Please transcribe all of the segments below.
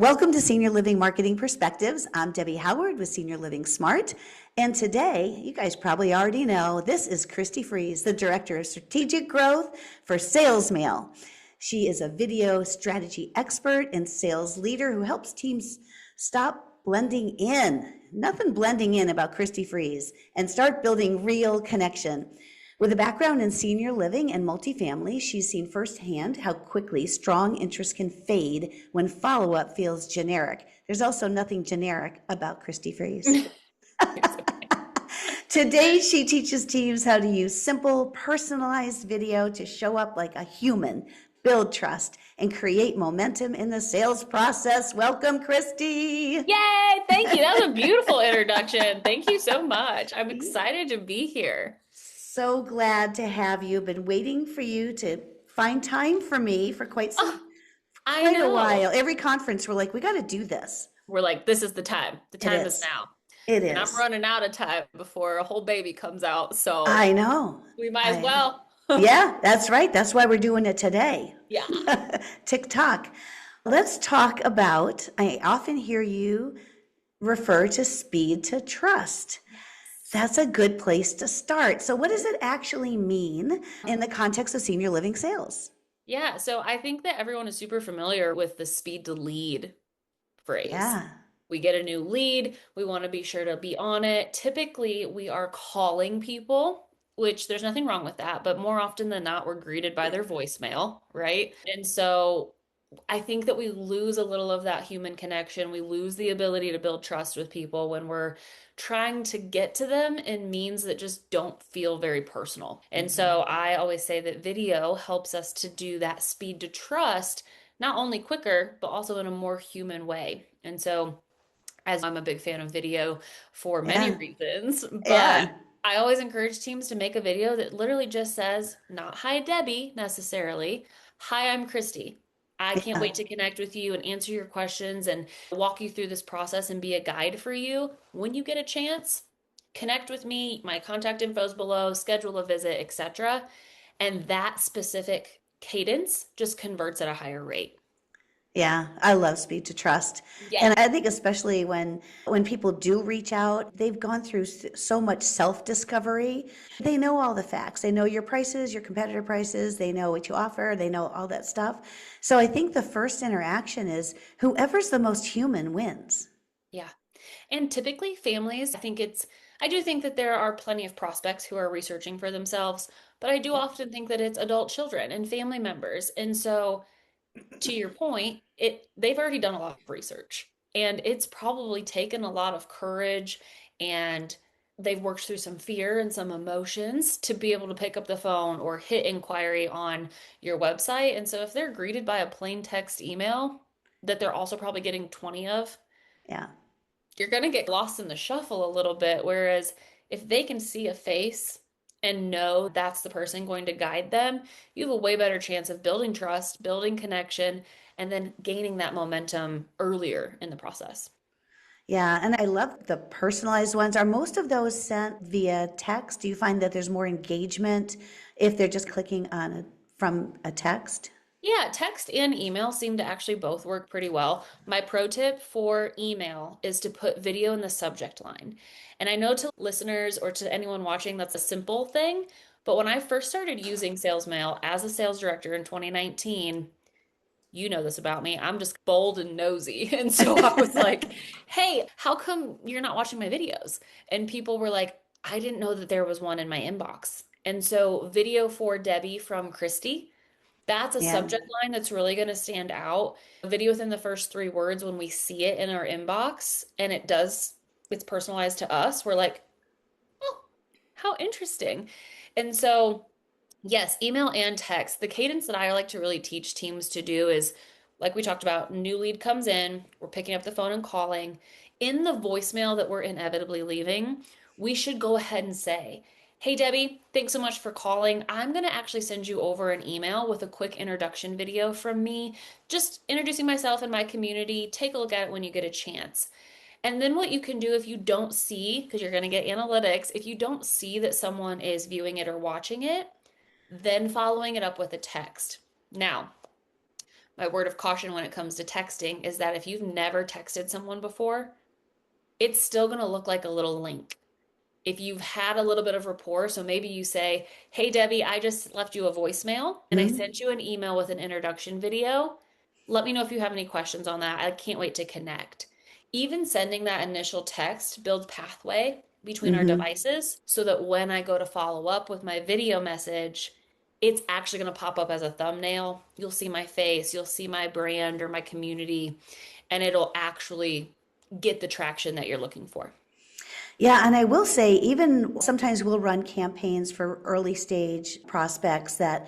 Welcome to Senior Living Marketing Perspectives. I'm Debbie Howard with Senior Living Smart. And today, you guys probably already know, this is Christie Freeze, the Director of Strategic Growth for SalesMail. She is a video strategy expert and sales leader who helps teams stop blending in. Nothing blending in about Christie Freeze, and start building real connection. With a background in senior living and multifamily, she's seen firsthand how quickly strong interest can fade when follow-up feels generic. There's also nothing generic about Christie Freeze. Today, she teaches teams how to use simple, personalized video to show up like a human, build trust, and create momentum in the sales process. Welcome, Christie. Yay! Thank you. That was a beautiful introduction. Thank you so much. I'm excited to be here. So glad to have you. Been waiting for you to find time for me for quite a while. Every conference, we're like, we got to do this. We're like, this is the time. The time is now. It is. And I'm running out of time before a whole baby comes out. So I know. We might as well. Yeah, that's right. That's why we're doing it today. Yeah. TikTok. Let's talk about, I often hear you refer to speed to trust. That's a good place to start. So what does it actually mean in the context of senior living sales? Yeah, so I think that everyone is super familiar with the speed to lead phrase. Yeah. We get a new lead, we want to be sure to be on it. Typically, we are calling people, which there's nothing wrong with that, but more often than not, we're greeted by their voicemail, right? And so I think that we lose a little of that human connection. We lose the ability to build trust with people when we're trying to get to them in means that just don't feel very personal. And so I always say that video helps us to do that speed to trust, not only quicker, but also in a more human way. And so, as I'm a big fan of video for many reasons, but I always encourage teams to make a video that literally just says, not "Hi Debbie" necessarily, "Hi, I'm Christie. I can't wait to connect with you and answer your questions and walk you through this process and be a guide for you. When you get a chance, connect with me. My contact info is below, schedule a visit, etc." And that specific cadence just converts at a higher rate. Yeah, I love speed to trust. Yeah. And I think especially when people do reach out, they've gone through so much self-discovery. They know all the facts. They know your prices, your competitor prices. They know what you offer. They know all that stuff. So I think the first interaction is whoever's the most human wins. Yeah. And typically families, I do think that there are plenty of prospects who are researching for themselves, but I do often think that it's adult children and family members. And so to your point, they've already done a lot of research, and it's probably taken a lot of courage, and they've worked through some fear and some emotions to be able to pick up the phone or hit inquiry on your website. And so if they're greeted by a plain text email that they're also probably getting 20 of, you're going to get lost in the shuffle a little bit. Whereas if they can see a face and know that's the person going to guide them, you have a way better chance of building trust, building connection, and then gaining that momentum earlier in the process. Yeah, and I love the personalized ones. Are most of those sent via text? Do you find that there's more engagement if they're just clicking on from a text? Yeah, text and email seem to actually both work pretty well. My pro tip for email is to put video in the subject line. And I know to listeners or to anyone watching, that's a simple thing. But when I first started using SalesMail as a sales director in 2019, you know this about me, I'm just bold and nosy. And so I was like, hey, how come you're not watching my videos? And people were like, I didn't know that there was one in my inbox. And so video for Debbie from Christie, that's a subject line that's really going to stand out. A video within the first 3 words, when we see it in our inbox and it's personalized to us, we're like, oh, how interesting. And so, yes, email and text. The cadence that I like to really teach teams to do is, like we talked about, new lead comes in, we're picking up the phone and calling. In the voicemail that we're inevitably leaving, we should go ahead and say, hey, Debbie, thanks so much for calling. I'm going to actually send you over an email with a quick introduction video from me, just introducing myself and my community. Take a look at it when you get a chance. And then what you can do if you don't see, because you're going to get analytics, if you don't see that someone is viewing it or watching it, then following it up with a text. Now, my word of caution when it comes to texting is that if you've never texted someone before, it's still going to look like a little link. If you've had a little bit of rapport, so maybe you say, "Hey Debbie, I just left you a voicemail and I Mhm. sent you an email with an introduction video. Let me know if you have any questions on that. I can't wait to connect." Even sending that initial text builds pathway between our Mhm. devices so that when I go to follow up with my video message, it's actually going to pop up as a thumbnail. You'll see my face, you'll see my brand or my community, and it'll actually get the traction that you're looking for. Yeah, and I will say, even sometimes we'll run campaigns for early stage prospects that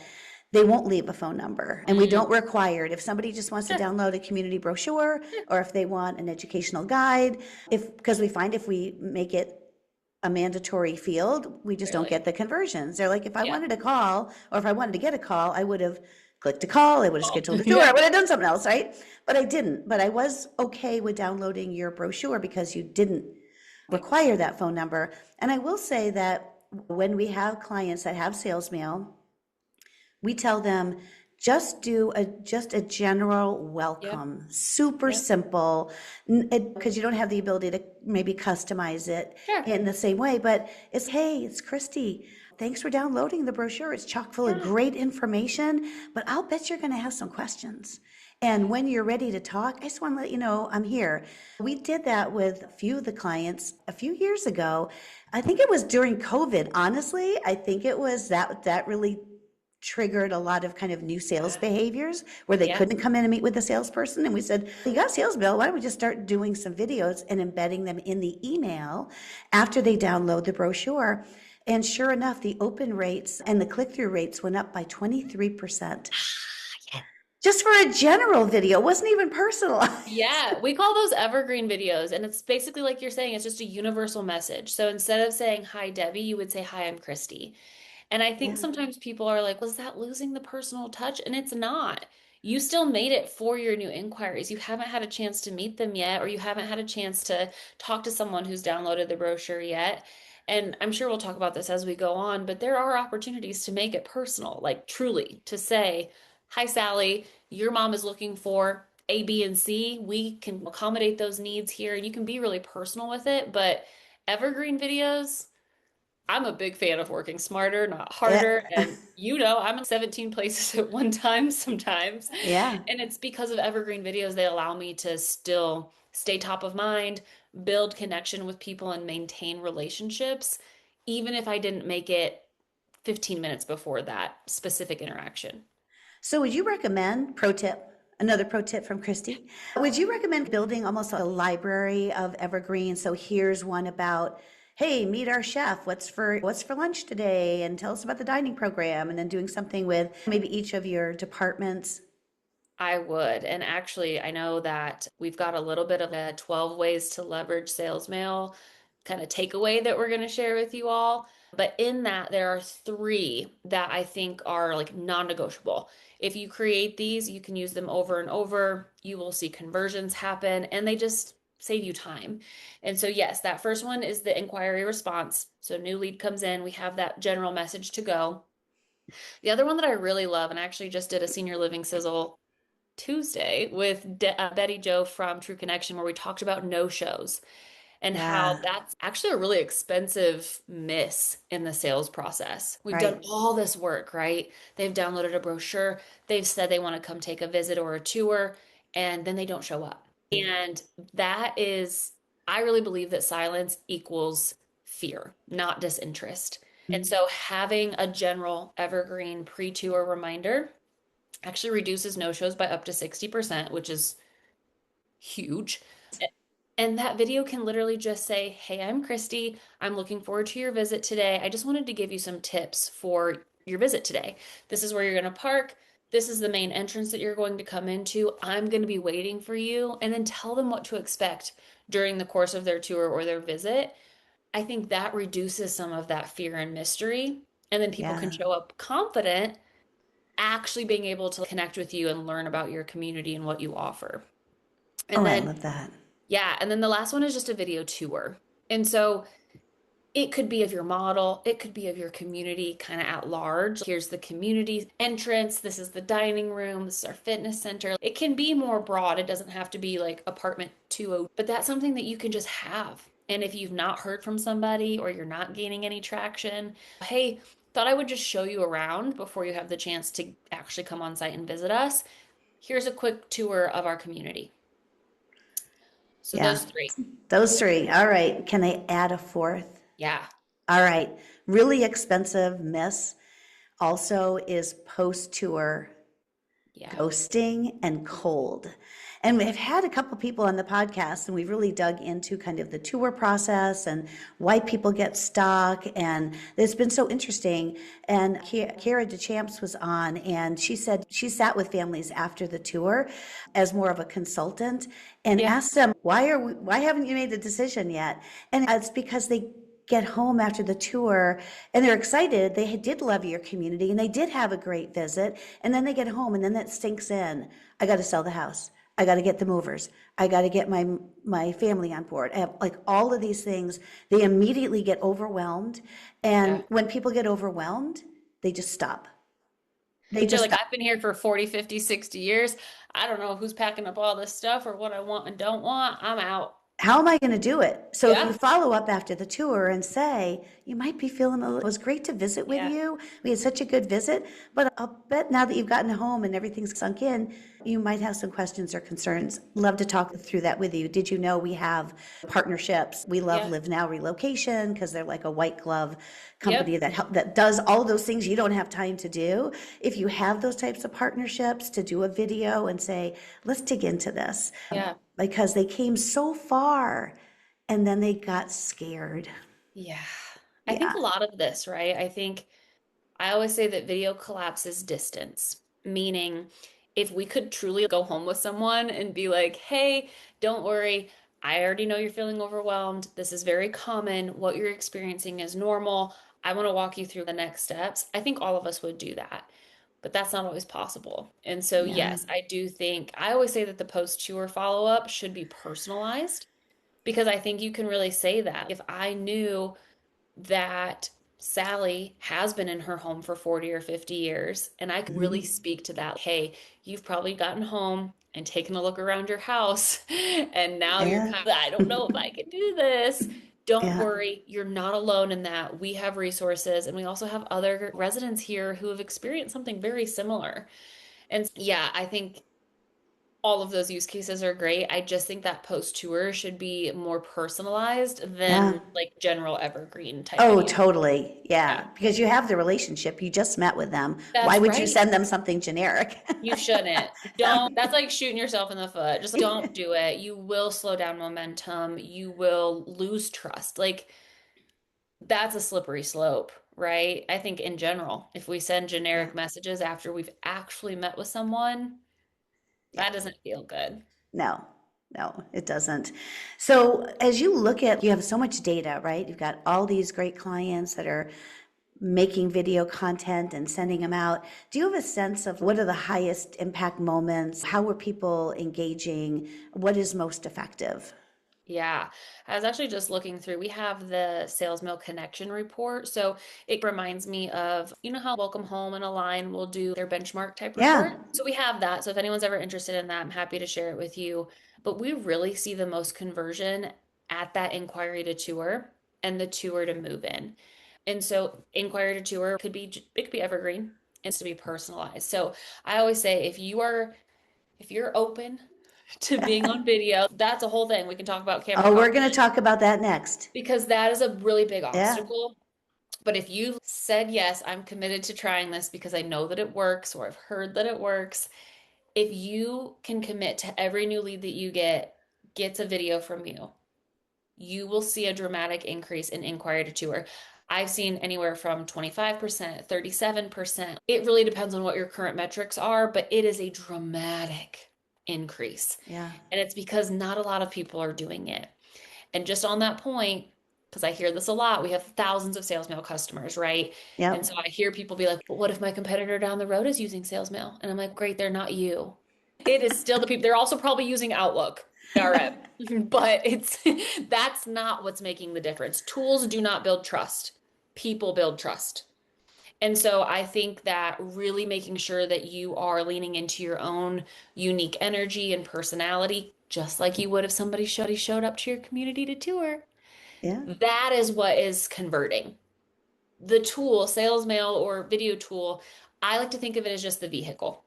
they won't leave a phone number, and we Mm, don't require it. If somebody just wants to sure. download a community brochure, or if they want an educational guide, because we find if we make it a mandatory field, we just don't Really. get the conversions. They're like, if I Yeah. wanted a call, or if I wanted to get a call, I would have clicked a call, I would have Oh, scheduled a tour, I yeah. would have done something else, right? But I didn't. But I was okay with downloading your brochure because you didn't require that phone number. And I will say that when we have clients that have sales mail, we tell them just a general Yep. welcome, super Yep. simple, because you don't have the ability to maybe customize it Sure. in the same way. But it's, hey, it's Christy. Thanks for downloading the brochure. It's chock full of Yeah. great information, but I'll bet you're going to have some questions. And when you're ready to talk, I just want to let you know I'm here. We did that with a few of the clients a few years ago. I think it was during COVID, honestly. I think it was that really triggered a lot of kind of new sales behaviors where they Yeah. couldn't come in and meet with the salesperson. And we said, you got sales bill, why don't we just start doing some videos and embedding them in the email after they download the brochure? And sure enough, the open rates and the click-through rates went up by 23%. Just for a general video, it wasn't even personalized. Yeah, we call those evergreen videos, and it's basically like you're saying, it's just a universal message. So instead of saying, "Hi, Debbie," you would say, "Hi, I'm Christy." And I think Yeah. sometimes people are like, "Was that losing the personal touch?" And it's not. You still made it for your new inquiries. You haven't had a chance to meet them yet, or you haven't had a chance to talk to someone who's downloaded the brochure yet. And I'm sure we'll talk about this as we go on, but there are opportunities to make it personal, like truly to say, "Hi, Sally, your mom is looking for A, B, and C. We can accommodate those needs here." And you can be really personal with it. But evergreen videos, I'm a big fan of working smarter, not Yeah. harder. And I'm in 17 places at one time sometimes. Yeah. And it's because of evergreen videos, they allow me to still stay top of mind, build connection with people, and maintain relationships, even if I didn't make it 15 minutes before that specific interaction. So would you recommend, pro tip, another pro tip from Christy, would you recommend building almost a library of evergreens? So here's one about, hey, meet our chef. What's for lunch today? And tell us about the dining program. And then doing something with maybe each of your departments. I would. And actually, I know that we've got a little bit of a 12 ways to leverage sales mail kind of takeaway that we're going to share with you all. But in that, there are three that I think are like non-negotiable. If you create these, you can use them over and over. You will see conversions happen and they just save you time. And so, yes, that first one is the inquiry response. So, new lead comes in, we have that general message to go. The other one that I really love, and I actually just did a senior living sizzle Tuesday with Betty Joe from True Connection, where we talked about no shows and how Yeah, that's actually a really expensive miss in the sales process. We've done right. all this work, right? They've downloaded a brochure, they've said they want to come take a visit or a tour, and then they don't show up. And that is, I really believe that silence equals fear, not disinterest. And so having a general evergreen pre-tour reminder actually reduces no-shows by up to 60%, which is huge. And that video can literally just say, "Hey, I'm Christy. I'm looking forward to your visit today. I just wanted to give you some tips for your visit today. This is where you're going to park. This is the main entrance that you're going to come into. I'm going to be waiting for you." And then tell them what to expect during the course of their tour or their visit. I think that reduces some of that fear and mystery. And then people can Yeah. show up confident, actually being able to connect with you and learn about your community and what you offer. Oh, And I then, love that. yeah, and then the last one is just a video tour. And so It could be of your model, it could be of your community kind of at large. Here's the community entrance, this is the dining room, this is our fitness center. It can be more broad. It doesn't have to be like apartment 202, but that's something that you can just have. And if you've not heard from somebody or you're not gaining any traction, hey, thought I would just show you around before you have the chance to actually come on site and visit us. Here's a quick tour of our community. So Yeah. those three. Those three. All right. Can I add a fourth? Yeah. All right. Really expensive miss also is post-tour Yeah. ghosting and cold. And we've had a couple people on the podcast, and we've really dug into kind of the tour process and why people get stuck. And it's been so interesting. And Kara DeChamps was on, and she said she sat with families after the tour as more of a consultant and asked them, why haven't you made the decision yet? And it's because they get home after the tour and they're excited. They did love your community and they did have a great visit. And then they get home and then that sinks in. I got to sell the house. I got to get the movers. I got to get my family on board. I have like all of these things. They immediately get overwhelmed. And when people get overwhelmed, they just stop. They're like, I've been here for 40, 50, 60 years. I don't know who's packing up all this stuff or what I want and don't want. I'm out. How am I going to do it? So if you follow up after the tour and say, you might be feeling it was great to visit with you. We had such a good visit, but I'll bet now that you've gotten home and everything's sunk in, you might have some questions or concerns. Love to talk through that with you. Did you know we have partnerships? We love Live Now Relocation because they're like a white glove company that does all those things you don't have time to do. If you have those types of partnerships to do a video and say, let's dig into this. Because they came so far and then they got scared. Yeah. I think a lot of this, right? I always say that video collapses distance, meaning if we could truly go home with someone and be like, hey, don't worry. I already know you're feeling overwhelmed. This is very common. What you're experiencing is normal. I want to walk you through the next steps. I think all of us would do that. But that's not always possible. And so, yes, I do think, I always say that the post-tour follow-up should be personalized because I think you can really say that. If I knew that Sally has been in her home for 40 or 50 years, and I could really speak to that, hey, you've probably gotten home and taken a look around your house, and now you're kind of, I don't know if I can do this. Don't worry, you're not alone in that. We have resources, and we also have other residents here who have experienced something very similar. And I think all of those use cases are great. I just think that post tour should be more personalized than like general evergreen type Oh, video. totally. Yeah. Because you have the relationship. You just met with them. Why would you send them something generic? You shouldn't. That's like shooting yourself in the foot. Just don't do it. You will slow down momentum. You will lose trust. Like that's a slippery slope, right? I think in general, if we send generic messages after we've actually met with someone, that doesn't feel good. No, it doesn't. So as you look at, you have so much data, right? You've got all these great clients that are making video content and sending them out. Do you have a sense of what are the highest impact moments? How are people engaging? What is most effective? Yeah, I was actually just looking through. We have the SalesMail connection report. So it reminds me of, you know how Welcome Home and Align will do their benchmark type report? So we have that. So if anyone's ever interested in that, I'm happy to share it with you. But we really see the most conversion at that inquiry to tour and the tour to move in. And so inquiry to tour it could be evergreen. It's to be personalized. So I always say if you're open to being on video. That's a whole thing. We can talk about camera. Oh, we're going to talk about that next. Because that is a really big obstacle. But if you said, yes, I'm committed to trying this because I know that it works or I've heard that it works, if you can commit to every new lead that you gets a video from you, you will see a dramatic increase in inquiry to tour. I've seen anywhere from 25%, 37%. It really depends on what your current metrics are, but it is a dramatic increase. Yeah. And it's because not a lot of people are doing it. And just on that point, because I hear this a lot, we have thousands of SalesMail customers, right? Yep. And so I hear people be like, but what if my competitor down the road is using SalesMail? And I'm like, great, they're not you. It is still the people. They're also probably using Outlook. CRM. But that's not what's making the difference. Tools do not build trust. People build trust. And so I think that really making sure that you are leaning into your own unique energy and personality, just like you would if somebody showed up to your community to tour, Yeah. that is what is converting. The tool, SalesMail or video tool, I like to think of it as just the vehicle.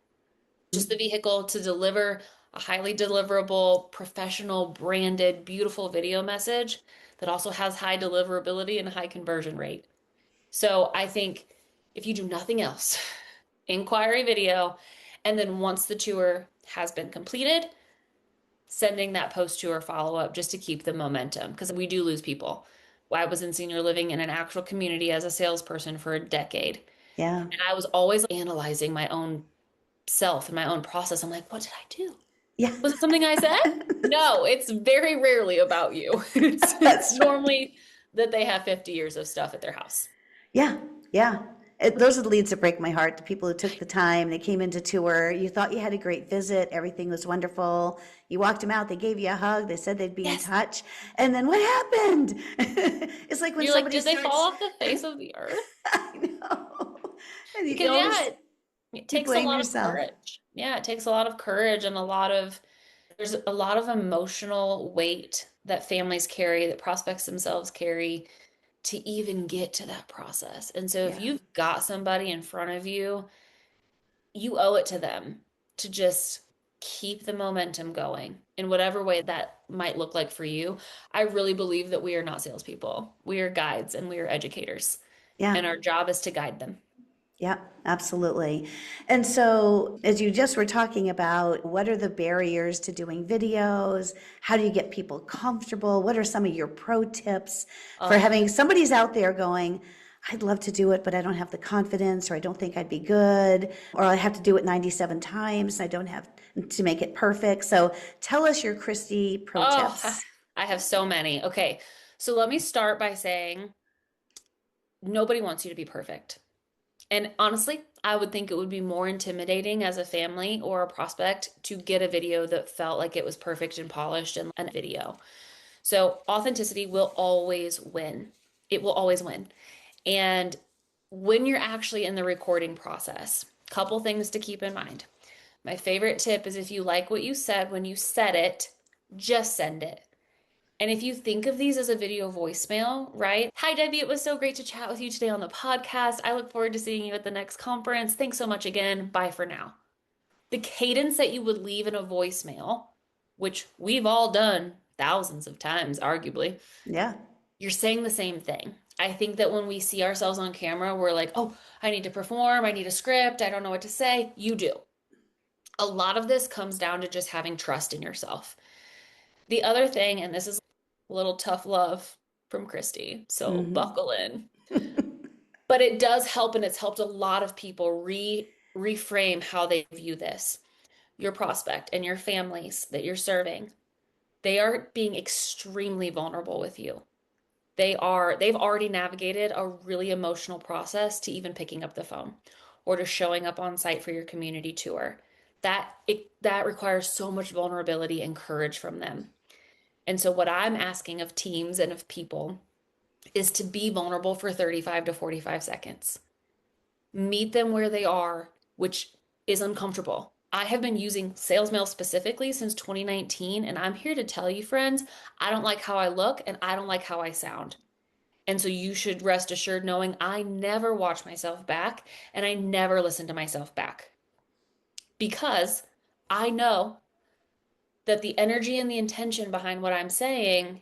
Just the vehicle to deliver a highly deliverable, professional, branded, beautiful video message that also has high deliverability and a high conversion rate. So I think if you do nothing else, inquiry video, and then once the tour has been completed, sending that post-tour follow-up just to keep the momentum because we do lose people. I was in senior living in an actual community as a salesperson for a decade, Yeah. and I was always analyzing my own self and my own process. I'm like, what did I do? Yeah. Was it something I said? No, it's very rarely about you. It's That's right. normally that they have 50 years of stuff at their house. Yeah, yeah. Those are the leads that break my heart. The people who took the time, they came into tour. You thought you had a great visit. Everything was wonderful. You walked them out. They gave you a hug. They said they'd be in Yes. touch. And then what happened? It's like when You're like, somebody did they fall starts, off the face of the earth? I know. And you Because almost, yeah, it you takes a blame lot of yourself. courage. Yeah, it takes a lot of courage and there's a lot of emotional weight that families carry, that prospects themselves carry to even get to that process. And so if Yeah, you've got somebody in front of you, you owe it to them to just keep the momentum going in whatever way that might look like for you. I really believe that we are not salespeople. We are guides and we are educators, yeah. and our job is to guide them. Yeah, absolutely. And so, as you just were talking about, what are the barriers to doing videos? How do you get people comfortable? What are some of your pro tips for Oh, having somebody's out there going, I'd love to do it, but I don't have the confidence, or I don't think I'd be good, or I have to do it 97 times. And I don't have to make it perfect. So, tell us your Christie pro oh, tips. I have so many. Okay, so let me start by saying nobody wants you to be perfect. And honestly, I would think it would be more intimidating as a family or a prospect to get a video that felt like it was perfect and polished and a video. So authenticity will always win. It will always win. And when you're actually in the recording process, couple things to keep in mind. My favorite tip is if you like what you said when you said it, just send it. And if you think of these as a video voicemail, right? Hi, Debbie. It was so great to chat with you today on the podcast. I look forward to seeing you at the next conference. Thanks so much again. Bye for now. The cadence that you would leave in a voicemail, which we've all done thousands of times, arguably, Yeah, you're saying the same thing. I think that when we see ourselves on camera, we're like, oh, I need to perform. I need a script. I don't know what to say. You do. A lot of this comes down to just having trust in yourself. The other thing, and this is a little tough love from Christie, so buckle in. But it does help, and it's helped a lot of people reframe how they view this. Your prospect and your families that you're serving, they are being extremely vulnerable with you. They've already navigated a really emotional process to even picking up the phone or to showing up on site for your community tour. That requires so much vulnerability and courage from them. And so what I'm asking of teams and of people is to be vulnerable for 35 to 45 seconds. Meet them where they are, which is uncomfortable. I have been using SalesMail specifically since 2019, and I'm here to tell you, friends, I don't like how I look and I don't like how I sound. And so you should rest assured knowing I never watch myself back and I never listen to myself back because I know that the energy and the intention behind what I'm saying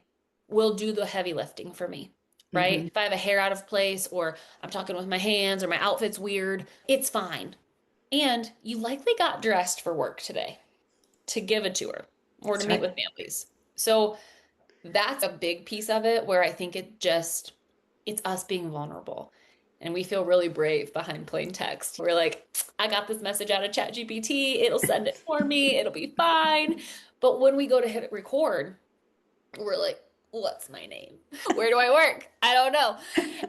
will do the heavy lifting for me, right? If I have a hair out of place or I'm talking with my hands or my outfit's weird, it's fine. And you likely got dressed for work today to give a tour or to that's meet right. with families. So that's a big piece of it where I think it's us being vulnerable. And we feel really brave behind plain text. We're like, I got this message out of ChatGPT. It'll send it for me. It'll be fine. But when we go to hit record, we're like, what's my name? Where do I work? I don't know.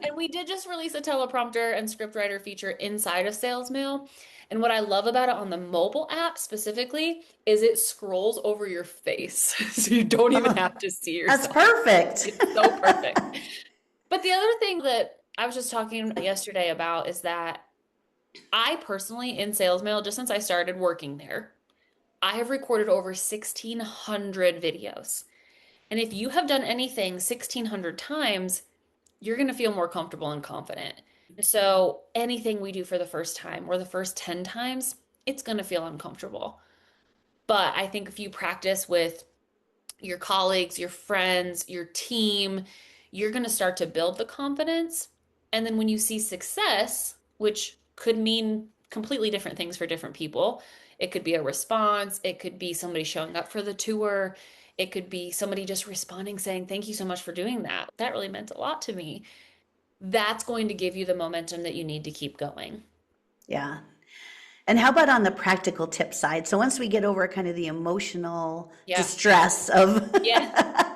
And we did just release a teleprompter and scriptwriter feature inside of SalesMail. And what I love about it on the mobile app specifically is it scrolls over your face. So you don't even have to see That's yourself. perfect. It's so perfect. But the other thing that I was just talking yesterday about is that I personally, in SalesMail, just since I started working there, I have recorded over 1,600 videos. And if you have done anything 1,600 times, you're going to feel more comfortable and confident. So anything we do for the first time or the first 10 times, it's going to feel uncomfortable. But I think if you practice with your colleagues, your friends, your team, you're going to start to build the confidence. And then when you see success, which could mean completely different things for different people, it could be a response, it could be somebody showing up for the tour, it could be somebody just responding saying, "Thank you so much for doing that. That really meant a lot to me." That's going to give you the momentum that you need to keep going. Yeah. And how about on the practical tip side? So once we get over kind of the emotional Yeah. distress of Yeah.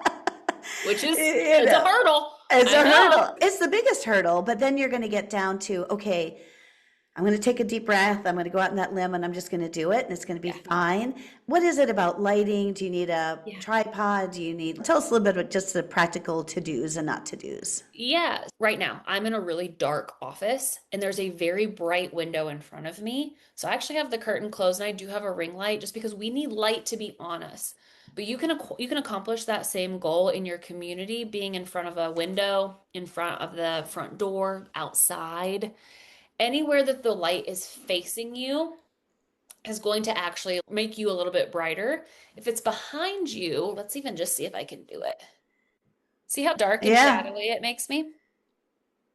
Which is, you it's a know, hurdle. it's I a know. hurdle. It's the biggest hurdle, but then you're going to get down to, okay, I'm going to take a deep breath. I'm going to go out on that limb and I'm just going to do it and it's going to be Yeah. fine. What is it about lighting? Do you need a Yeah. tripod? Do you need, tell us a little bit about just the practical to-dos and not to-dos. Yeah, right now I'm in a really dark office and there's a very bright window in front of me. So I actually have the curtain closed and I do have a ring light just because we need light to be on us. But you can accomplish that same goal in your community being in front of a window, in front of the front door, outside. Anywhere that the light is facing you is going to actually make you a little bit brighter. If it's behind you, let's even just see if I can do it. See how dark and Yeah. shadowy it makes me?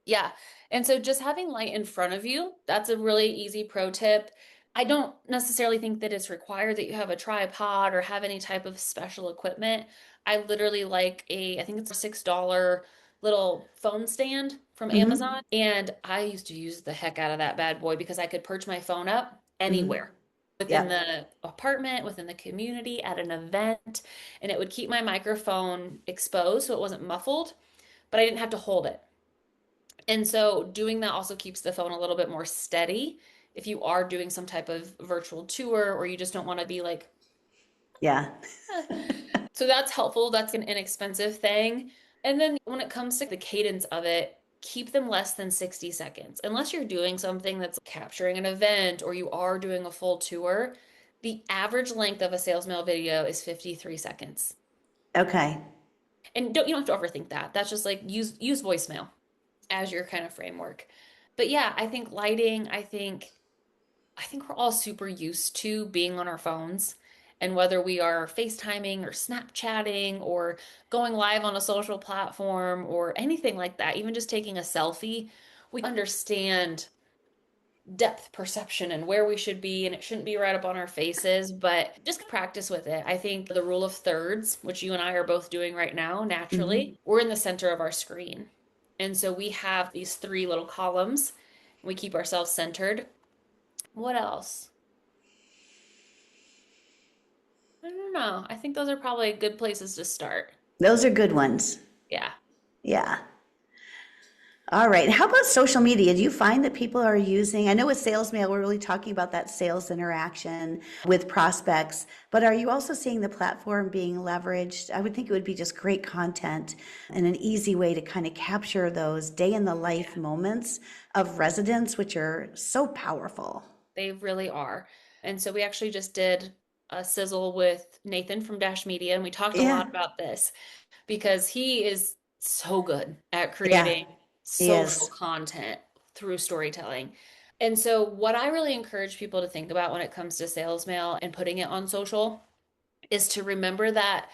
Yeah. And so just having light in front of you, that's a really easy pro tip. I don't necessarily think that it's required that you have a tripod or have any type of special equipment. I literally like I think it's a $6 little phone stand from Mm-hmm. Amazon. And I used to use the heck out of that bad boy because I could perch my phone up Mm-hmm. anywhere within Yep. the apartment, within the community, at an event. And it would keep my microphone exposed so it wasn't muffled, but I didn't have to hold it. And so doing that also keeps the phone a little bit more steady if you are doing some type of virtual tour or you just don't want to be like, Yeah. so that's helpful. That's an inexpensive thing. And then when it comes to the cadence of it, keep them less than 60 seconds. Unless you're doing something that's capturing an event or you are doing a full tour, the average length of a sales mail video is 53 seconds. Okay. And you don't have to overthink that. That's just like use voicemail as your kind of framework. But yeah, I think lighting, I think we're all super used to being on our phones. And whether we are FaceTiming or Snapchatting or going live on a social platform or anything like that, even just taking a selfie, we understand depth perception and where we should be, and it shouldn't be right up on our faces, but just practice with it. I think the rule of thirds, which you and I are both doing right now Mm-hmm. naturally, we're in the center of our screen. And so we have these three little columns. We keep ourselves centered. What else? I don't know. I think those are probably good places to start. Those are good ones. Yeah. Yeah. All right. How about social media? Do you find that people are using, I know with sales mail, we're really talking about that sales interaction with prospects, but are you also seeing the platform being leveraged? I would think it would be just great content and an easy way to kind of capture those day in the life moments of residents, which are so powerful. They really are. And so we actually just did a sizzle with Nathan from Dash Media, and we talked a lot Yeah. about this because he is so good at Yeah. creating He social is. content through storytelling. And so, what I really encourage people to think about when it comes to sales mail and putting it on social is to remember that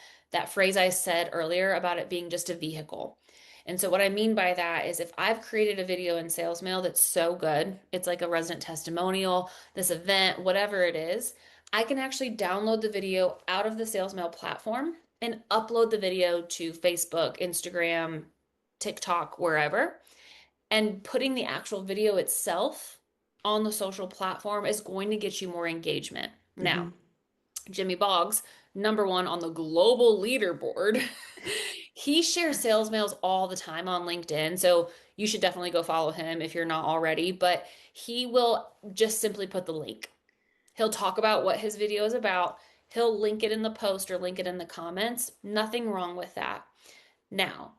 phrase I said earlier about it being just a vehicle. And so what I mean by that is if I've created a video in sales mail that's so good, it's like a resident testimonial, this event, whatever it is, I can actually download the video out of the sales mail platform and upload the video to Facebook, Instagram, TikTok, wherever. And putting the actual video itself on the social platform is going to get you more engagement. Now, Hmm. Jimmy Boggs, number one on the global leaderboard, He shares sales mails all the time on LinkedIn, so you should definitely go follow him if you're not already, but he will just simply put the link. He'll talk about what his video is about. He'll link it in the post or link it in the comments. Nothing wrong with that. Now,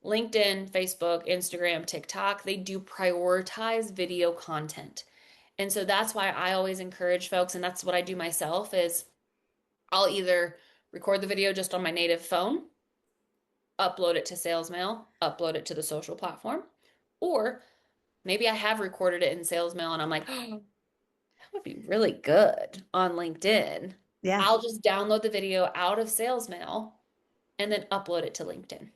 LinkedIn, Facebook, Instagram, TikTok, they do prioritize video content. And so that's why I always encourage folks, and that's what I do myself, is I'll either record the video just on my native phone, upload it to SalesMail, upload it to the social platform, or maybe I have recorded it in SalesMail and I'm like, oh, that would be really good on LinkedIn. Yeah. I'll just download the video out of SalesMail and then upload it to LinkedIn.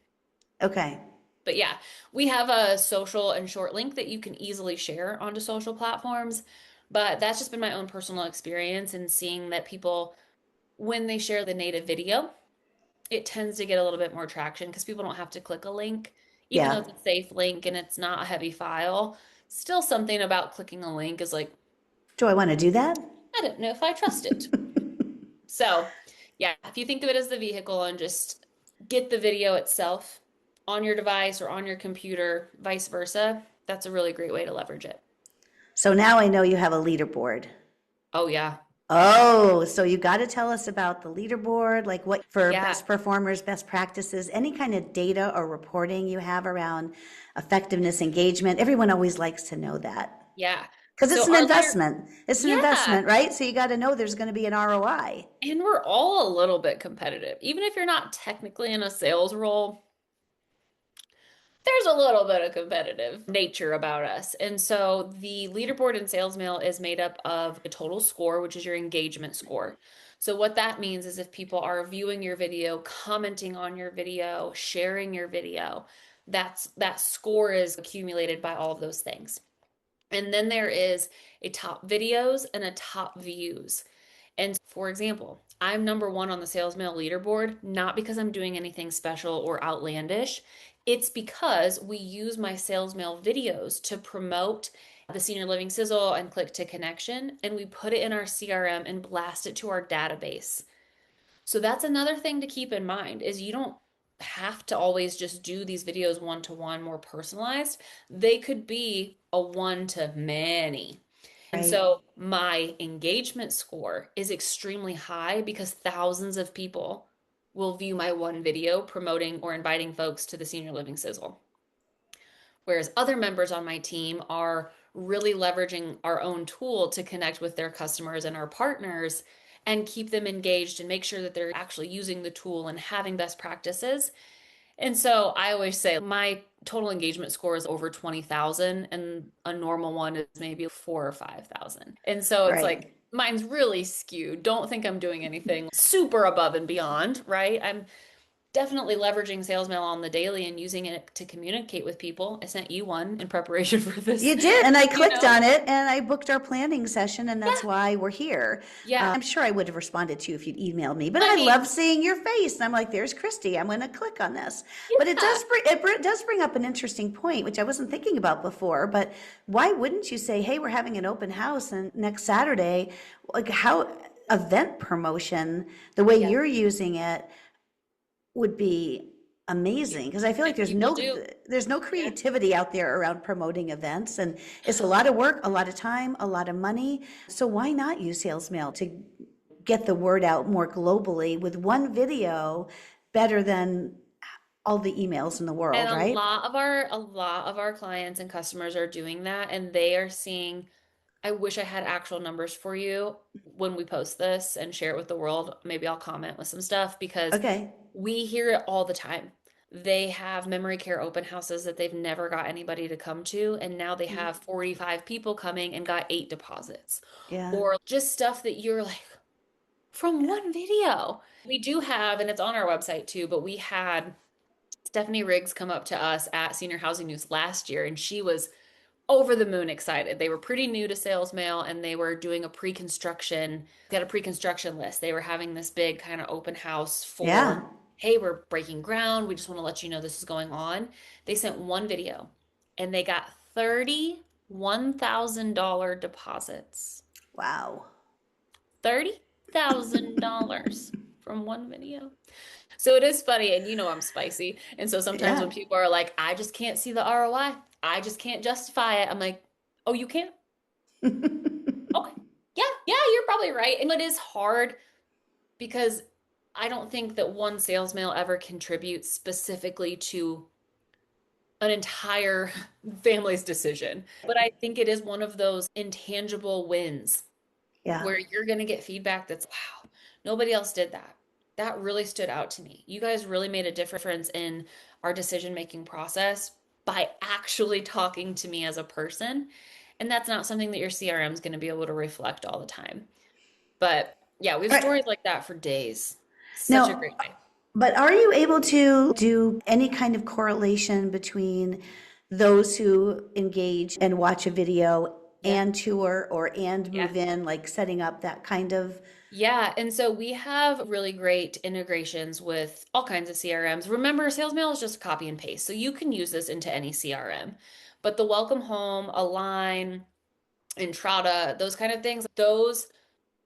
Okay. But yeah, we have a social and short link that you can easily share onto social platforms. But that's just been my own personal experience in seeing that people, when they share the native video, it tends to get a little bit more traction because people don't have to click a link, even though Yeah. it's a safe link and it's not a heavy file. Still, something about clicking a link is like, Do I want to do that? I don't know if I trust it. So, yeah, if you think of it as the vehicle and just get the video itself on your device or on your computer, vice versa, that's a really great way to leverage it. So now I know you have a leaderboard. Oh, yeah. Oh, so you got to tell us about the leaderboard, like what for Yeah. best performers, best practices, any kind of data or reporting you have around effectiveness, engagement. Everyone always likes to know that Yeah. because it's So an our leader, investment. It's an yeah. investment, right? So you got to know there's going to be an ROI. And we're all a little bit competitive. Even if you're not technically in a sales role, there's a little bit of competitive nature about us. And so the leaderboard in SalesMail is made up of a total score, which is your engagement score. So what that means is if people are viewing your video, commenting on your video, sharing your video, that score is accumulated by all of those things. And then there is a top videos and a top views. And for example, I'm number one on the SalesMail leaderboard, not because I'm doing anything special or outlandish. It's because we use my SalesMail videos to promote the Senior Living Sizzle and Click to Connection, and we put it in our CRM and blast it to our database. So that's another thing to keep in mind is you don't have to always just do these videos one to one more personalized. They could be a one to many. And Right. so my engagement score is extremely high because thousands of people will view my one video promoting or inviting folks to the Senior Living Sizzle. Whereas other members on my team are really leveraging our own tool to connect with their customers and our partners and keep them engaged and make sure that they're actually using the tool and having best practices. And so I always say my total engagement score is over 20,000 and a normal one is maybe 4 or 5,000. And so it's Right. like mine's really skewed. Don't think I'm doing anything super above and beyond, right? I'm definitely leveraging SalesMail on the daily and using it to communicate with people. I sent you one in preparation for this, You did, and I you clicked know? on it and I booked our planning session, and that's Yeah. why we're here. Yeah. I'm sure I would have responded to you if you'd emailed me, but I I love mean, seeing your face. And I'm like, there's Christy. I'm going to click on this. But yeah. it does bring up an interesting point, which I wasn't thinking about before. But why wouldn't you say, hey, we're having an open house and next Saturday, like how event promotion, the way Yeah. you're using it would be amazing because I feel like And people do. there's no Yeah. creativity out there around promoting events, and it's a lot of work, a lot of time, a lot of money. So why not use sales mail to get the word out more globally with one video better than all the emails in the And world, right? a lot of our clients and customers are doing that and they are seeing I wish I had actual numbers for you when we post this and share it with the world. Maybe I'll comment with some stuff because Okay. we hear it all the time. They have memory care open houses that they've never got anybody to come to, and now they have 45 people coming and got 8 deposits. Yeah. Or just stuff that you're like, from one video. We do have, and it's on our website too, but we had Stephanie Riggs come up to us at Senior Housing News last year, and she was over the moon excited. They were pretty new to SalesMail and they were doing a pre-construction, got a pre-construction list. They were having this big kind of open house for, Yeah. hey, we're breaking ground. We just want to let you know this is going on. They sent one video and they got $31,000 deposits. Wow. $30,000. from one video. So it is funny, and I'm spicy. And so sometimes when Yeah. people are like, I just can't see the ROI, I just can't justify it. I'm like, oh, you can't? Okay. Yeah, yeah, you're probably right. And it is hard because I don't think that one sales mail ever contributes specifically to an entire family's decision. But I think it is one of those intangible wins Yeah. where you're going to get feedback that's, wow, nobody else did that. That really stood out to me. You guys really made a difference in our decision-making process by actually talking to me as a person. And that's not something that your CRM is going to be able to reflect all the time. But yeah, we have All right. stories like that for days. Such a Now, great way. but are you able to do any kind of correlation between those who engage and watch a video Yeah. and tour or and Yeah. move in, like setting up that kind of? Yeah, and so we have really great integrations with all kinds of CRMs. Remember, SalesMail is just copy and paste, so you can use this into any CRM. But the Welcome Home, Align, Entrada, those kind of things, those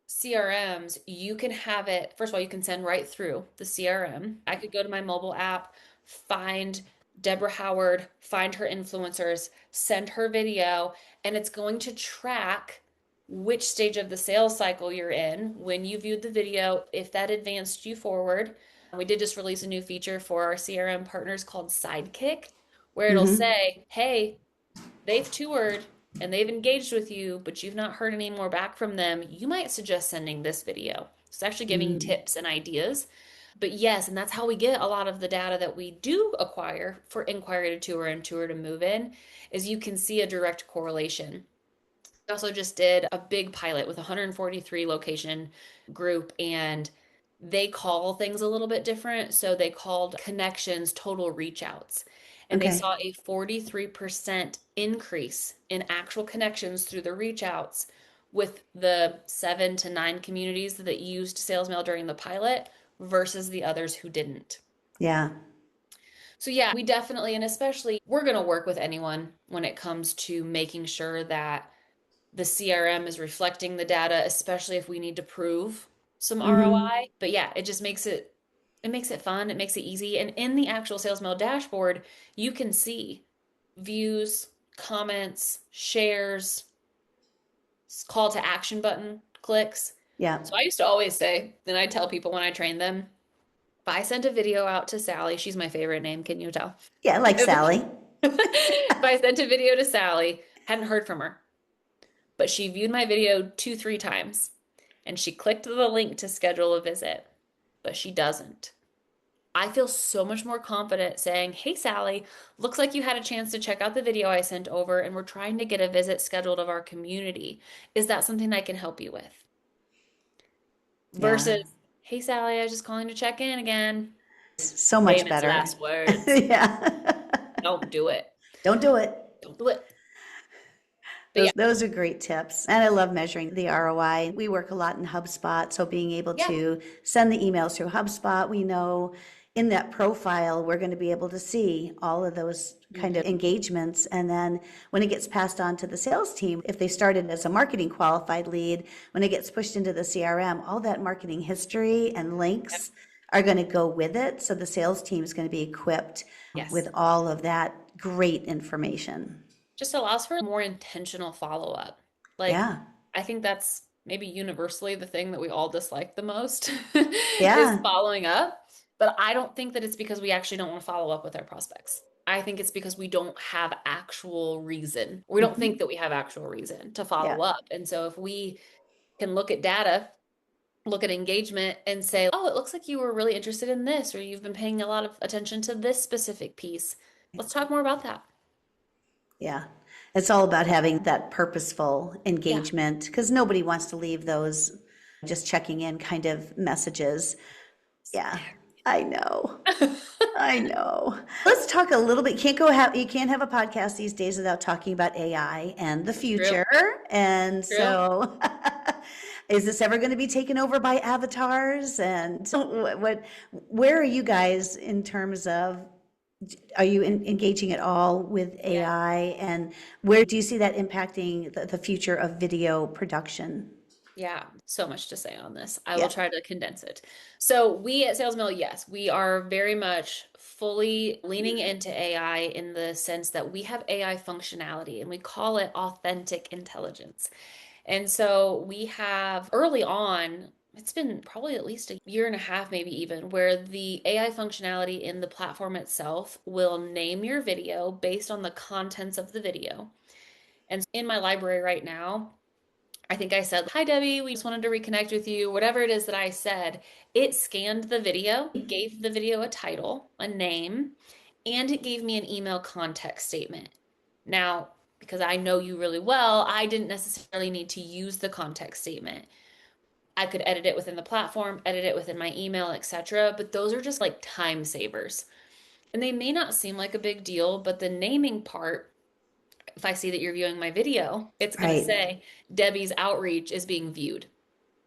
CRMs, you can have it. First of all, you can send right through the CRM. I could go to my mobile app, find Deborah Howard, find her influencers, send her video, and it's going to track which stage of the sales cycle you're in when you viewed the video, if that advanced you forward. We did just release a new feature for our CRM partners called Sidekick, where it'll Mhm. say, hey, they've toured and they've engaged with you, but you've not heard any more back from them, you might suggest sending this video. It's actually giving Mm. tips and ideas. But yes, and that's how we get a lot of the data that we do acquire for inquiry to tour and tour to move in, is you can see a direct correlation. We also just did a big pilot with 143 location group, and they call things a little bit different. So they called connections total reach outs. And they Okay. saw a 43% increase in actual connections through the reach outs with the 7 to 9 communities that used SalesMail during the pilot versus the others who didn't. Yeah. So yeah, we definitely, and especially we're going to work with anyone when it comes to making sure that the CRM is reflecting the data, especially if we need to prove some Hmm. ROI. But yeah, it makes it fun, it makes it easy. And in the actual SalesMail dashboard, you can see views, comments, shares, call to action button clicks. Yeah. So I used to always say, and I tell people when I train them, if I sent a video out to Sally, she's my favorite name, can you tell? Yeah, like Sally. If I sent a video to Sally, hadn't heard from her, but she viewed my video 2, 3 times and she clicked the link to schedule a visit, but she doesn't. I feel so much more confident saying, hey, Sally, looks like you had a chance to check out the video I sent over and we're trying to get a visit scheduled of our community. Is that something I can help you with? Yeah. Versus, hey, Sally, I was just calling to check in again. So much Famous better. last words. Yeah. Don't do it. Don't do it. Don't do it. But yeah, Those are great tips. And I love measuring the ROI. We work a lot in HubSpot, so being able yeah, to send the emails through HubSpot, we know in that profile, we're going to be able to see all of those kind of mhm, engagements. And then when it gets passed on to the sales team, if they started as a marketing qualified lead, when it gets pushed into the CRM, all that marketing history and yep, links are going to go with it. So the sales team is going to be equipped with yes. all of that great information. Just allows for more intentional follow up. Like, Yeah. I think that's maybe universally the thing that we all dislike the most is Yeah. following up. But I don't think that it's because we actually don't want to follow up with our prospects. I think it's because we don't have actual reason. We don't think Mhm. that we have actual reason to Yeah. follow up. And so if we can look at data, look at engagement and say, oh, it looks like you were really interested in this, or you've been paying a lot of attention to this specific piece. Let's talk more about that. Yeah. It's all about having that purposeful Yeah. engagement because nobody wants to leave those just checking in kind of messages. Yeah. I know. I know. Let's talk a little bit. You can't have a podcast these days without talking about AI and the True. future. And True. so is this ever going to be taken over by avatars? And where are you guys in terms of, are you engaging at all with Yeah. AI? And where do you see that impacting the future of video production? Yeah, so much to say on this. I will Yeah. try to condense it. So, we at SalesMail, yes, we are very much fully leaning into AI in the sense that we have AI functionality and we call it authentic intelligence. And so, we have early on, it's been probably at least a year and a half, maybe even, where the AI functionality in the platform itself will name your video based on the contents of the video. And in my library right now, I think I said, "Hi, Debbie, we just wanted to reconnect with you." Whatever it is that I said, it scanned the video, it gave the video a title, a name, and it gave me an email context statement. Now, because I know you really well, I didn't necessarily need to use the context statement. I could edit it within the platform, edit it within my email, etc. But those are just like time savers. And they may not seem like a big deal, but the naming part, if I see that you're viewing my video, it's going to Right. say Debbie's outreach is being viewed.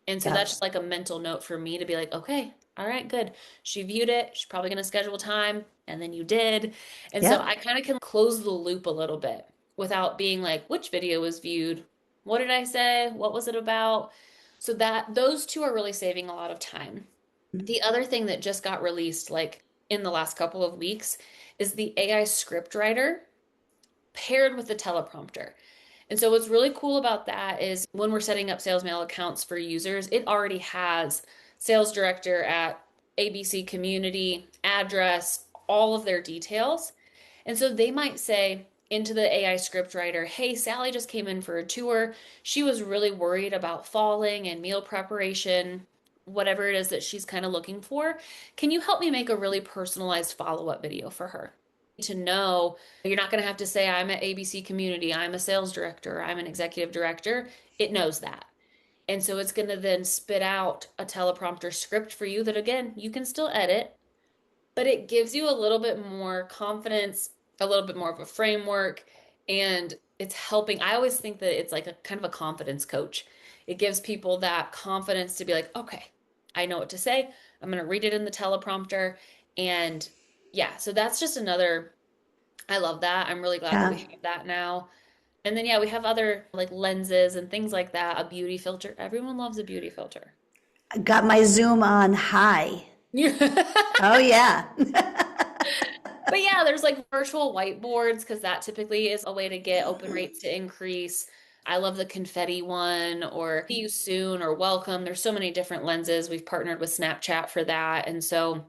And so that's Yep. just like a mental note for me to be like, okay, all right, good. She viewed it. She's probably going to schedule time. And then you did. And so I Yep. kind of can close the loop a little bit without being like, which video was viewed? What did I say? What was it about? So that those two are really saving a lot of time. The other thing that just got released like in the last couple of weeks is the AI script writer paired with the teleprompter. And so what's really cool about that is when we're setting up SalesMail accounts for users, it already has sales director at ABC community, address, all of their details. And so they might say into the AI script writer, "Hey, Sally just came in for a tour. She was really worried about falling and meal preparation, whatever it is that she's kind of looking for. Can you help me make a really personalized follow-up video for her?" To know you're not going to have to say, "I'm at ABC community, I'm a sales director, I'm an executive director." It knows that. And so it's going to then spit out a teleprompter script for you that, again, you can still edit, but it gives you a little bit more confidence, a little bit more of a framework, and it's helping. I always think that it's like a kind of a confidence coach. It gives people that confidence to be like, okay, I know what to say. I'm going to read it in the teleprompter. And yeah, so that's just another, I love that. I'm really glad that we Yeah. have that now. And then, yeah, we have other like lenses and things like that, a beauty filter. Everyone loves a beauty filter. I got my Zoom on high. Oh, yeah. But yeah, there's like virtual whiteboards because that typically is a way to get open rates to increase. I love the confetti one or see you soon or welcome. There's so many different lenses. We've partnered with Snapchat for that. And so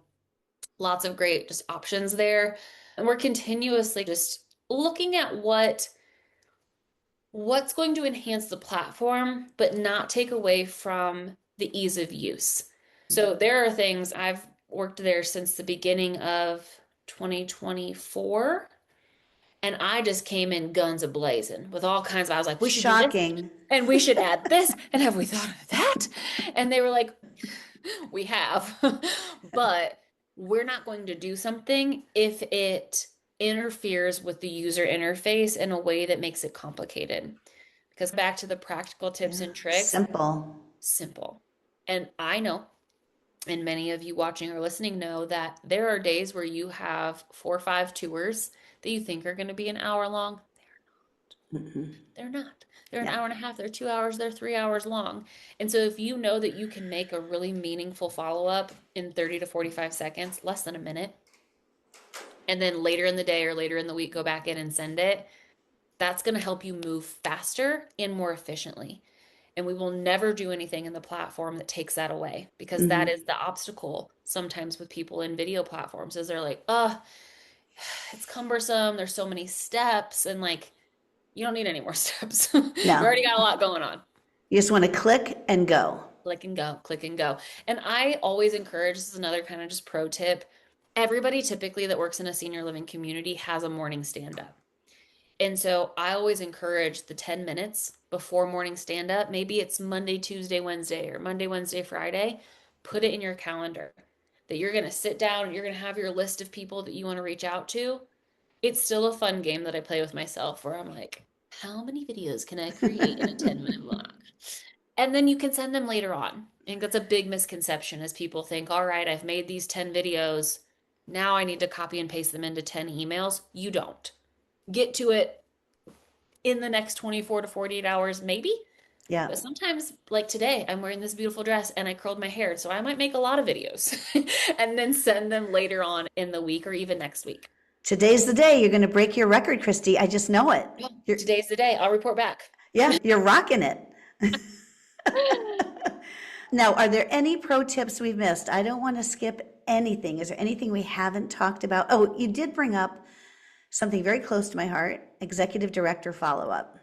lots of great just options there. And we're continuously just looking at what's going to enhance the platform, but not take away from the ease of use. So there are things I've worked there since the beginning of 2024. And I just came in guns a-blazing with all kinds of, I was like, we should do this Shocking. and we should add this. And have we thought of that? And they were like, we have, but we're not going to do something if it interferes with the user interface in a way that makes it complicated. Because back to the practical tips Yeah. and tricks, Simple. simple. And I know, and many of you watching or listening know that there are days where you have 4 or 5 tours that you think are going to be an hour long. They're not. They're an Yeah. hour and a half, they're 2 hours, they're 3 hours long. And so if you know that you can make a really meaningful follow-up in 30 to 45 seconds, less than a minute, and then later in the day or later in the week go back in and send it, that's going to help you move faster and more efficiently. And we will never do anything in the platform that takes that away because that Hmm. is the obstacle sometimes with people in video platforms is they're like, "Oh, it's cumbersome. There's so many steps." And like, you don't need any more steps. You No. already got a lot going on. You just want to click and go. Click and go, click and go. And I always encourage, this is another kind of just pro tip. Everybody typically that works in a senior living community has a morning stand up. And so I always encourage the 10 minutes before morning stand up. Maybe it's Monday, Tuesday, Wednesday, or Monday, Wednesday, Friday. Put it in your calendar that you're going to sit down and you're going to have your list of people that you want to reach out to. It's still a fun game that I play with myself where I'm like, how many videos can I create in a 10-minute block? And then you can send them later on. I think that's a big misconception as people think, all right, I've made these 10 videos. Now I need to copy and paste them into 10 emails. You don't. Get to it in the next 24 to 48 hours, maybe, Yeah. But sometimes, like today, I'm wearing this beautiful dress and I curled my hair. So I might make a lot of videos and then send them later on in the week or even next week. Today's the day you're going to break your record, Christy. I just know it. Yeah, You're, today's the day. I'll report back. yeah, you're rocking it. Now, are there any pro tips we've missed? I don't want to skip anything. Is there anything we haven't talked about? Oh, you did bring up something very close to my heart, executive director follow-up.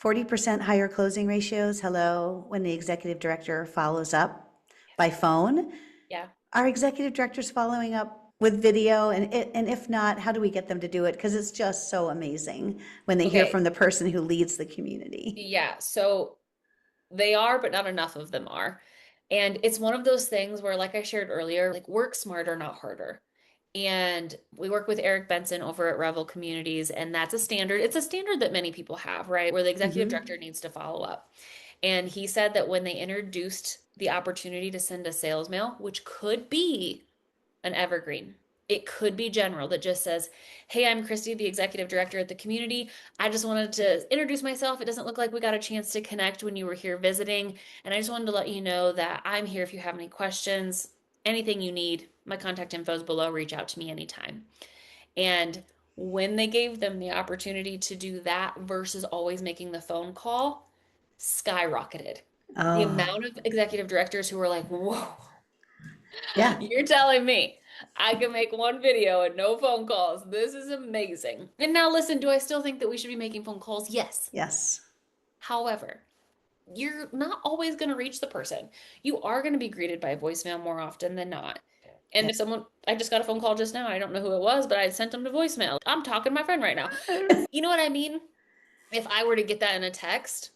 40% higher closing ratios. Hello, when the executive director follows up by phone. Yeah. Are executive directors following up with video? And if not, how do we get them to do it? Because it's just so amazing when they hear Okay. from the person who leads the community. Yeah. So they are, but not enough of them are. And it's one of those things where, like I shared earlier, like work smarter, not harder. And we work with Eric Benson over at Revel Communities, and that's a standard. It's a standard that many people have, right? Where the executive Mm-hmm. director needs to follow up. And he said that when they introduced the opportunity to send a sales mail, which could be an evergreen. It could be general that just says, "Hey, I'm Christy, the executive director at the community. I just wanted to introduce myself. It doesn't look like we got a chance to connect when you were here visiting. And I just wanted to let you know that I'm here if you have any questions, anything you need. My contact info is below. Reach out to me anytime." And when they gave them the opportunity to do that versus always making the phone call, skyrocketed. The Oh, amount of executive directors who were like, "Whoa, yeah, you're telling me I can make one video and no phone calls. This is amazing." And now listen, do I still think that we should be making phone calls? Yes. yes. However, you're not always going to reach the person. You are going to be greeted by a voicemail more often than not. And Yeah. if someone, I just got a phone call just now, I don't know who it was, but I sent them to voicemail. I'm talking to my friend right now. You know what I mean? If I were to get that in a text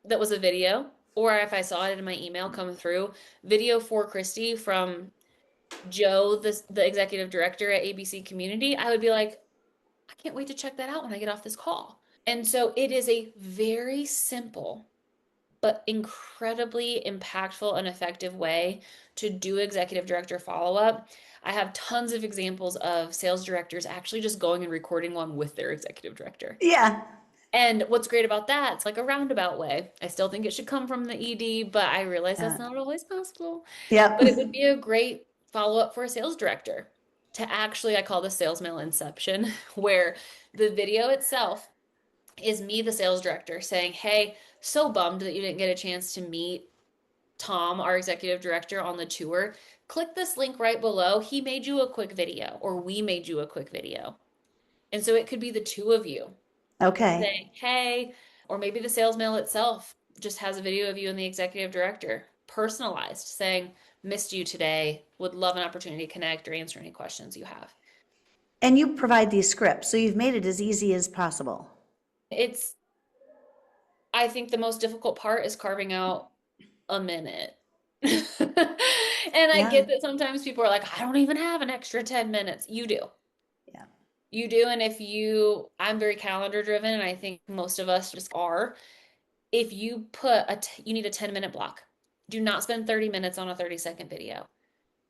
that was a video, or if I saw it in my email come through, video for Christy from Joe, the executive director at ABC Community, I would be like, I can't wait to check that out when I get off this call. And so it is a very simple but incredibly impactful and effective way to do executive director follow up. I have tons of examples of sales directors actually just going and recording one with their executive director. Yeah. And what's great about that, it's like a roundabout way. I still think it should come from the ED, but I realize Yeah. that's not always possible. Yep. But it would be a great follow up for a sales director to actually, I call this SalesMail Inception, where the video itself is me, the sales director, saying, "Hey, so bummed that you didn't get a chance to meet Tom, our executive director, on the tour. Click this link right below. He made you a quick video, or we made you a quick video." And so it could be the two of you Okay. saying, "Hey," or maybe the sales mail itself just has a video of you and the executive director, personalized, saying, "Missed you today. Would love an opportunity to connect or answer any questions you have." And you provide these scripts, so you've made it as easy as possible. It's, I think the most difficult part is carving out a minute. And I Yeah. get that sometimes people are like, "I don't even have an extra 10 minutes." You do. Yeah. You do. And if you, I'm very calendar driven, and I think most of us just are. If you put you need a 10-minute block. Do not spend 30 minutes on a 30-second video.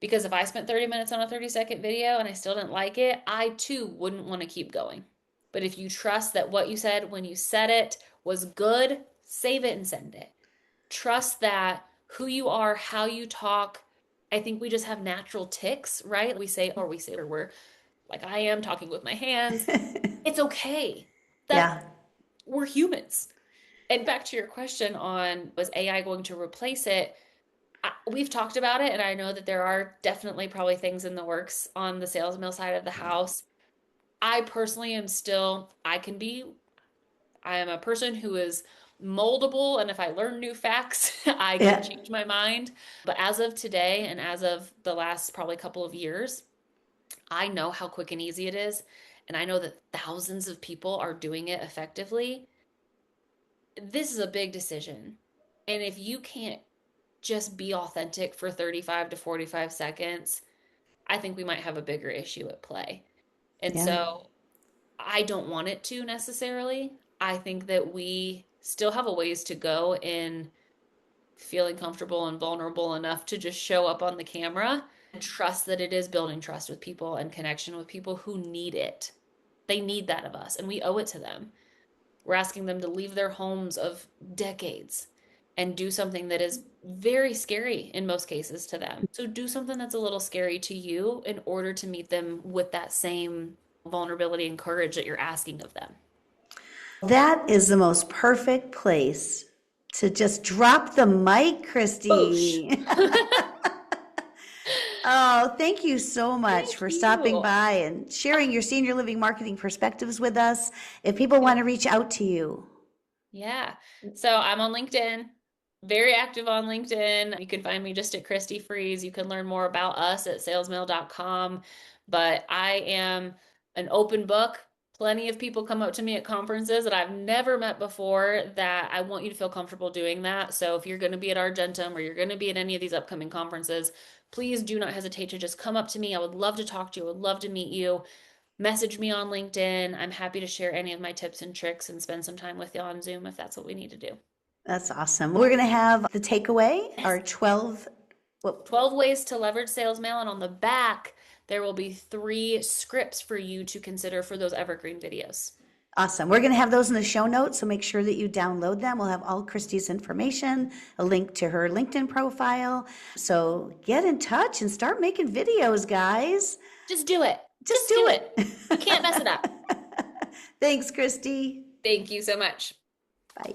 Because if I spent 30 minutes on a 30-second video and I still didn't like it, I too wouldn't want to keep going. But if you trust that what you said when you said it was good, save it and send it. Trust that who you are, how you talk, I think we just have natural ticks, right? We say, or we're like I am talking with my hands. It's okay. That Yeah. we're humans. And back to your question on, was AI going to replace it? We've talked about it, and I know that there are definitely probably things in the works on the sales mill side of the house. I personally am still, I am a person who is moldable, and if I learn new facts, I can Yeah. change my mind. But as of today, and as of the last probably couple of years, I know how quick and easy it is. And I know that thousands of people are doing it effectively. This is a big decision. And if you can't just be authentic for 35 to 45 seconds, I think we might have a bigger issue at play. And Yeah. so I don't want it to necessarily. I think that we still have a ways to go in feeling comfortable and vulnerable enough to just show up on the camera and trust that it is building trust with people and connection with people who need it. They need that of us, and we owe it to them. We're asking them to leave their homes of decades and do something that is very scary in most cases to them. So do something that's a little scary to you in order to meet them with that same vulnerability and courage that you're asking of them. That is the most perfect place to just drop the mic, Boosh. Christy. Oh, thank you so much Thank for stopping you. by and sharing your senior living marketing perspectives with us. If people want to reach out to you, Yeah. So I'm on LinkedIn, very active on LinkedIn. You can find me just at Christie Freeze. You can learn more about us at salesmail.com. But I am an open book. Plenty of people come up to me at conferences that I've never met before that I want you to feel comfortable doing that. So if you're going to be at Argentum or you're going to be at any of these upcoming conferences, please do not hesitate to just come up to me. I would love to talk to you. I would love to meet you. Message me on LinkedIn. I'm happy to share any of my tips and tricks and spend some time with you on Zoom if that's what we need to do. that's awesome. We're going to have the takeaway, Yes. our 12. 12 ways to leverage sales mail. And on the back, there will be 3 scripts for you to consider for those evergreen videos. Awesome. We're going to have those in the show notes, so make sure that you download them. We'll have all Christy's information, a link to her LinkedIn profile. So get in touch and start making videos, guys. Just do it. Just do it. You can't mess it up. Thanks, Christy. Thank you so much. Bye.